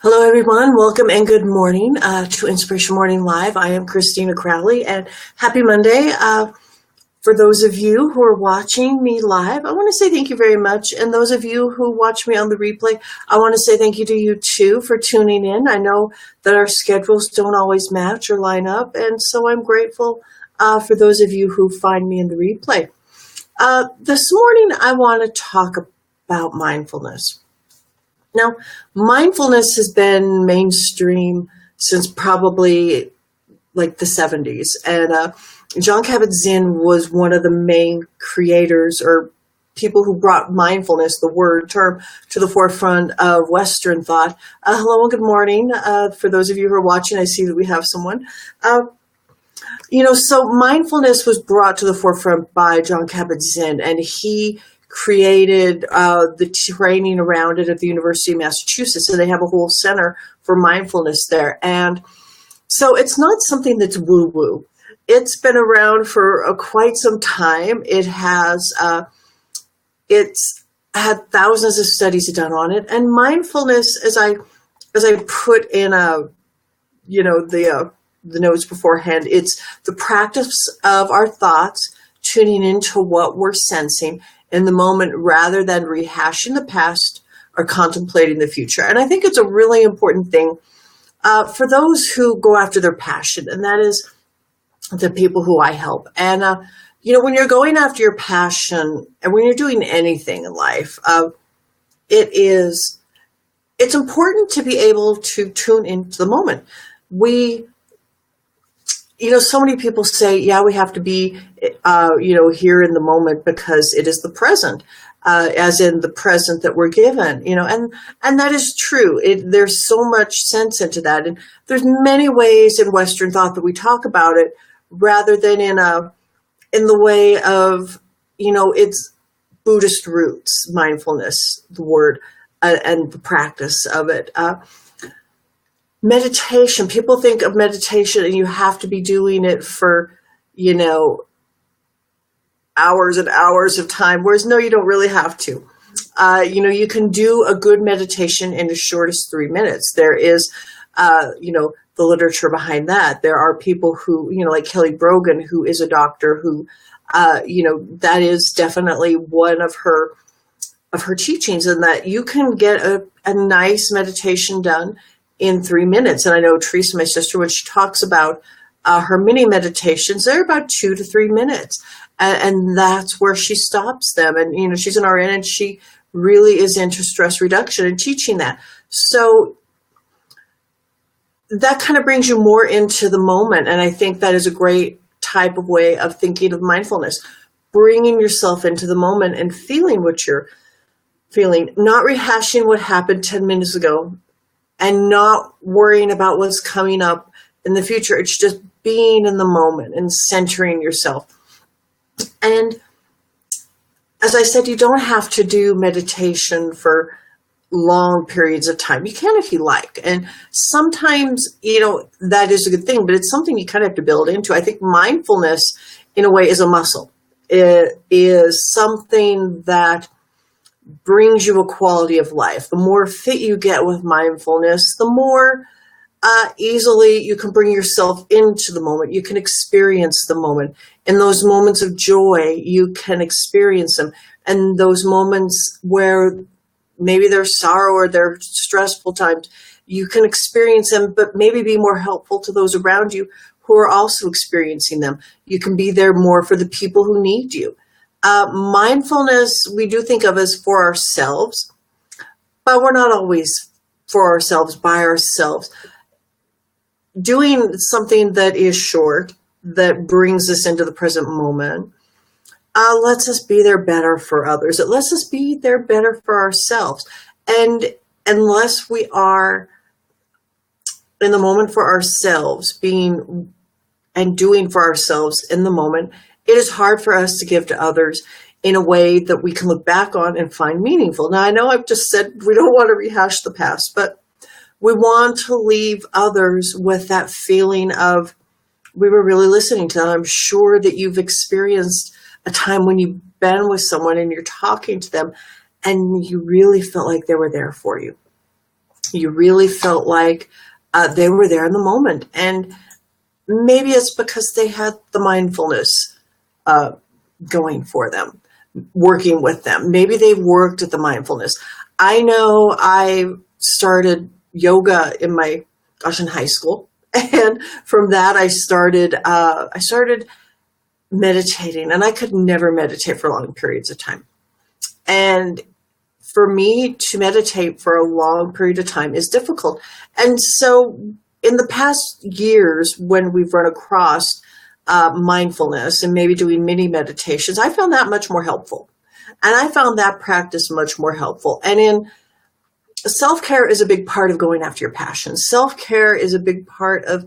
Hello, everyone. Welcome and good morning to Inspiration Morning Live. I am Christina Crowley, and happy Monday. For those of you who are watching me live, I want to say thank you very much. And those of you who watch me on the replay, I want to say thank you to you too for tuning in. I know that our schedules don't always match or line up, and so I'm grateful for those of you who find me in the replay. This morning, I want to talk about mindfulness. Now, mindfulness has been mainstream since probably like the 70s. And Jon Kabat-Zinn was one of the main creators or people who brought mindfulness, the word term, to the forefront of Western thought. Hello and good morning. For those of you who are watching, I see that we have someone. So mindfulness was brought to the forefront by Jon Kabat-Zinn, and he created the training around it at the University of Massachusetts, and they have a whole center for mindfulness there. And so it's not something that's woo-woo. It's been around for quite some time. It's had thousands of studies done on it. And mindfulness, as I put in the notes beforehand, it's the practice of our thoughts tuning into what we're sensing in the moment rather than rehashing the past or contemplating the future. And I think it's a really important thing for those who go after their passion, and that is the people who I help. And, when you're going after your passion and when you're doing anything in life, it's important to be able to tune into the moment. So many people say, yeah, we have to be, here in the moment because it is the present, as in the present that we're given, and that is true. There's so much sense into that. And there's many ways in Western thought that we talk about it rather than in the way of, it's Buddhist roots, mindfulness, the word, and the practice of it. Meditation, people think of meditation and you have to be doing it for, hours and hours of time, whereas no, you don't really have to. You can do a good meditation in as short as 3 minutes. There is, the literature behind that. There are people who, like Kelly Brogan, who is a doctor who, that is definitely one of her teachings, and that you can get a nice meditation done in 3 minutes. And I know Teresa, my sister, when she talks about her mini meditations, they're about 2 to 3 minutes. And that's where she stops them. And, she's an RN and she really is into stress reduction and teaching that. So that kind of brings you more into the moment. And I think that is a great type of way of thinking of mindfulness, bringing yourself into the moment and feeling what you're feeling, not rehashing what happened 10 minutes ago and not worrying about what's coming up in the future. It's just being in the moment and centering yourself. And as I said, you don't have to do meditation for long periods of time. You can if you like. And sometimes, that is a good thing, but it's something you kind of have to build into. I think mindfulness, in a way, is a muscle. It is something that brings you a quality of life. The more fit you get with mindfulness, the more easily you can bring yourself into the moment. You can experience the moment. In those moments of joy, you can experience them. And those moments where maybe there's sorrow or they're stressful times, you can experience them, but maybe be more helpful to those around you who are also experiencing them. You can be there more for the people who need you. Mindfulness, we do think of as for ourselves, but we're not always for ourselves, by ourselves. Doing something that is short, that brings us into the present moment, lets us be there better for others. It lets us be there better for ourselves. And unless we are in the moment for ourselves, being and doing for ourselves in the moment, it is hard for us to give to others in a way that we can look back on and find meaningful. Now, I know I've just said we don't want to rehash the past, but we want to leave others with that feeling of we were really listening to them. I'm sure that you've experienced a time when you've been with someone and you're talking to them and you really felt like they were there for you. You really felt like they were there in the moment. And maybe it's because they had the mindfulness going for them, working with them. Maybe they worked at the mindfulness. I know I started yoga in high school. And from that, I started meditating, and I could never meditate for long periods of time. And for me to meditate for a long period of time is difficult. And so in the past years, when we've run across mindfulness and maybe doing mini meditations, I found that much more helpful. And I found that practice much more helpful. And in self-care is a big part of going after your passion. Self-care is a big part of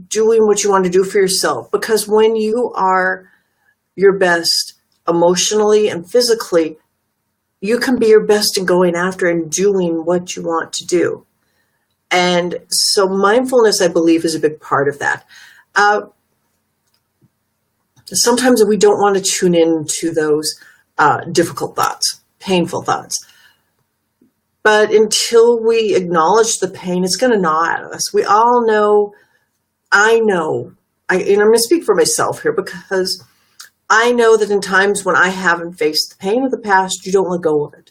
doing what you want to do for yourself. Because when you are your best emotionally and physically, you can be your best in going after and doing what you want to do. And so mindfulness, I believe, is a big part of that. Sometimes we don't want to tune into those difficult thoughts, painful thoughts. But until we acknowledge the pain, it's going to gnaw at us. We all know, and I'm going to speak for myself here, because I know that in times when I haven't faced the pain of the past, you don't let go of it.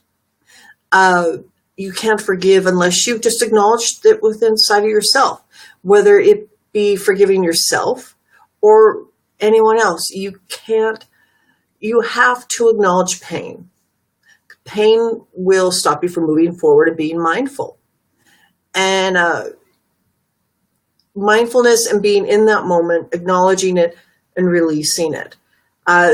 You can't forgive unless you've just acknowledged it within inside of yourself, whether it be forgiving yourself or anyone else. You have to acknowledge pain. Pain will stop you from moving forward and being mindful. And mindfulness and being in that moment, acknowledging it and releasing it.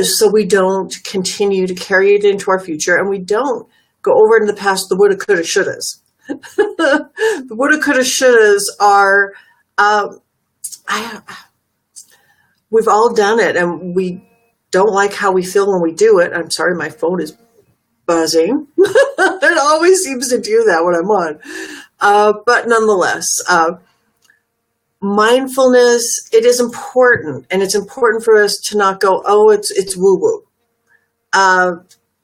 So we don't continue to carry it into our future, and we don't go over into the past, the woulda, coulda, shouldas. The woulda, coulda, shouldas are, we've all done it, and we don't like how we feel when we do it. I'm sorry, my phone is buzzing. It always seems to do that when I'm on. But nonetheless, mindfulness, it is important, and it's important for us to not go, oh, it's woo-woo.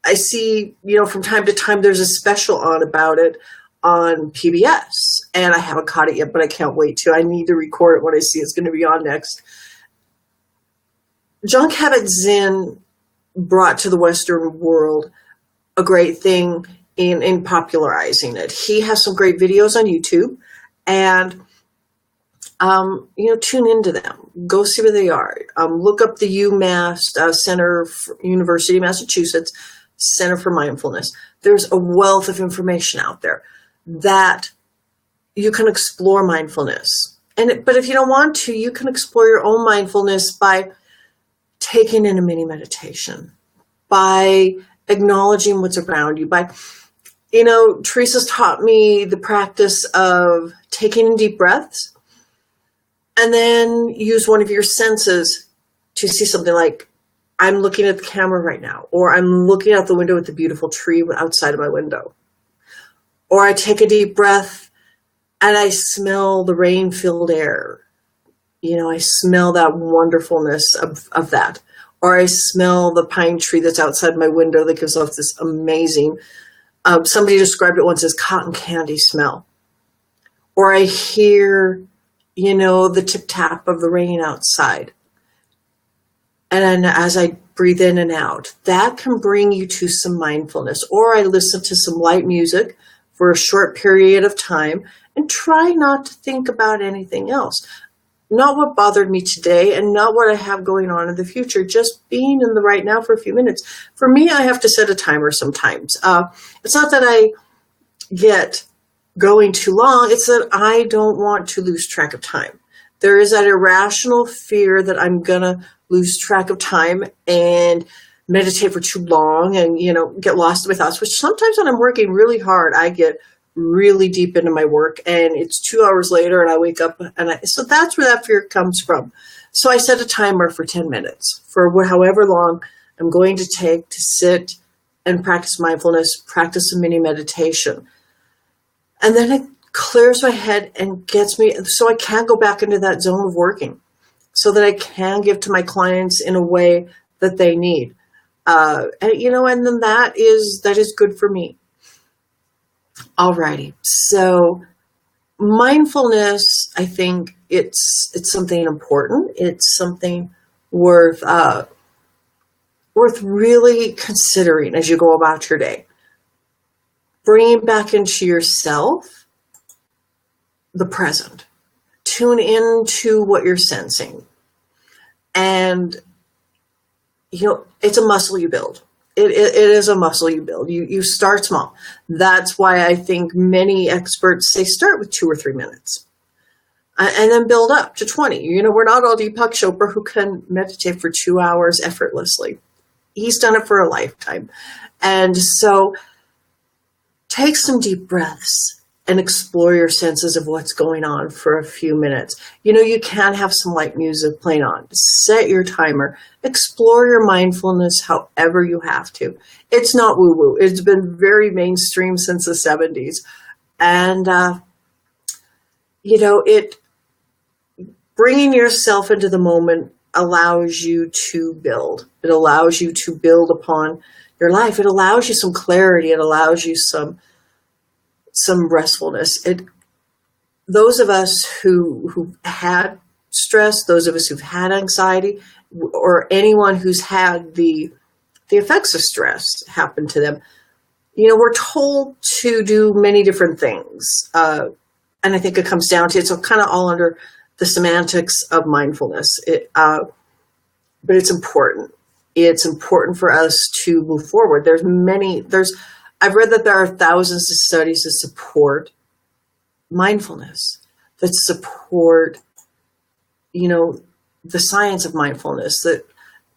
I see, from time to time, there's a special on about it on PBS, and I haven't caught it yet, but I can't wait to. I need to record it when I see it's going to be on next. Jon Kabat-Zinn brought to the Western world a great thing in popularizing it. He has some great videos on YouTube, and tune into them. Go see where they are. Look up the UMass Center for University of Massachusetts Center for Mindfulness. There's a wealth of information out there that you can explore mindfulness. But if you don't want to, you can explore your own mindfulness by taking in a mini meditation, by acknowledging what's around you, by, Teresa's taught me the practice of taking in deep breaths, and then use one of your senses to see something like, I'm looking at the camera right now, or I'm looking out the window at the beautiful tree outside of my window. Or I take a deep breath and I smell the rain-filled air. I smell that wonderfulness of that. Or I smell the pine tree that's outside my window that gives off this amazing, somebody described it once as cotton candy smell. Or I hear the tip-tap of the rain outside. And then as I breathe in and out, that can bring you to some mindfulness. Or I listen to some light music for a short period of time and try not to think about anything else. Not what bothered me today and not what I have going on in the future, just being in the right now for a few minutes. For me, I have to set a timer sometimes. It's not that I get going too long, it's that I don't want to lose track of time. There is that irrational fear that I'm gonna lose track of time and meditate for too long and, get lost in my thoughts, which sometimes when I'm working really hard, I get really deep into my work and it's 2 hours later and I wake up so that's where that fear comes from. So I set a timer for 10 minutes for however long I'm going to take to sit and practice mindfulness, practice a mini meditation. And then it clears my head and gets me, so I can go back into that zone of working so that I can give to my clients in a way that they need. And then that is good for me. Alrighty. So mindfulness, I think it's something important. It's something worth worth really considering as you go about your day. Bringing back into yourself the present. Tune into what you're sensing. And, it's a muscle you build. It is a muscle you build. You start small. That's why I think many experts say start with 2 or 3 minutes and then build up to 20. We're not all Deepak Chopra who can meditate for 2 hours effortlessly. He's done it for a lifetime. And so take some deep breaths and explore your senses of what's going on for a few minutes. You can have some light music playing on. Set your timer. Explore your mindfulness however you have to. It's not woo-woo. It's been very mainstream since the 70s. And, bringing yourself into the moment allows you to build. It allows you to build upon your life. It allows you some clarity. It allows you some restfulness. Those of us who've had stress, those of us who've had anxiety, or anyone who's had the effects of stress happen to them, we're told to do many different things. And I think it comes down to, it's kind of all under the semantics of mindfulness. But it's important. It's important for us to move forward. I've read that there are thousands of studies that support mindfulness, that support, the science of mindfulness, that,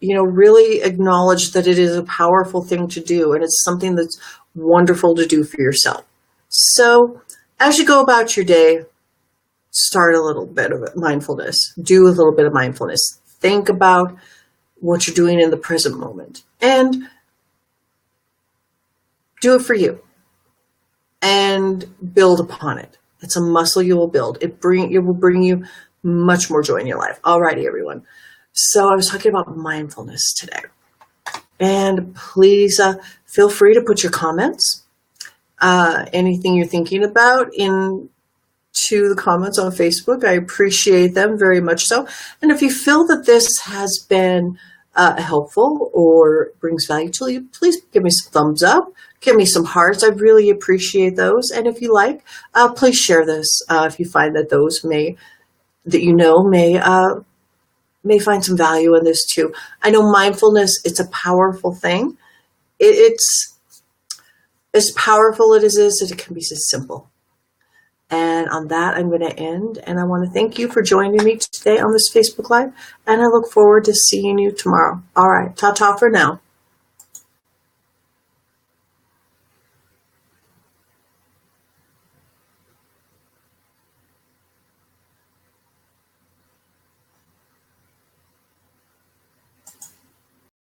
really acknowledge that it is a powerful thing to do. And it's something that's wonderful to do for yourself. So as you go about your day, start a little bit of mindfulness, do a little bit of mindfulness, think about what you're doing in the present moment, and do it for you and build upon it. It's a muscle you will build. It will bring you much more joy in your life. Alrighty, everyone. So I was talking about mindfulness today. And please feel free to put your comments, anything you're thinking about into the comments on Facebook. I appreciate them very much so. And if you feel that this has been helpful or brings value to you, please give me some thumbs up. Give me some hearts. I really appreciate those. And if you like, please share this if you find that those may find some value in this too. I know mindfulness, it's a powerful thing. It's as powerful as it is, that it can be so simple. And on that, I'm going to end. And I want to thank you for joining me today on this Facebook Live. And I look forward to seeing you tomorrow. All right. Ta-ta for now.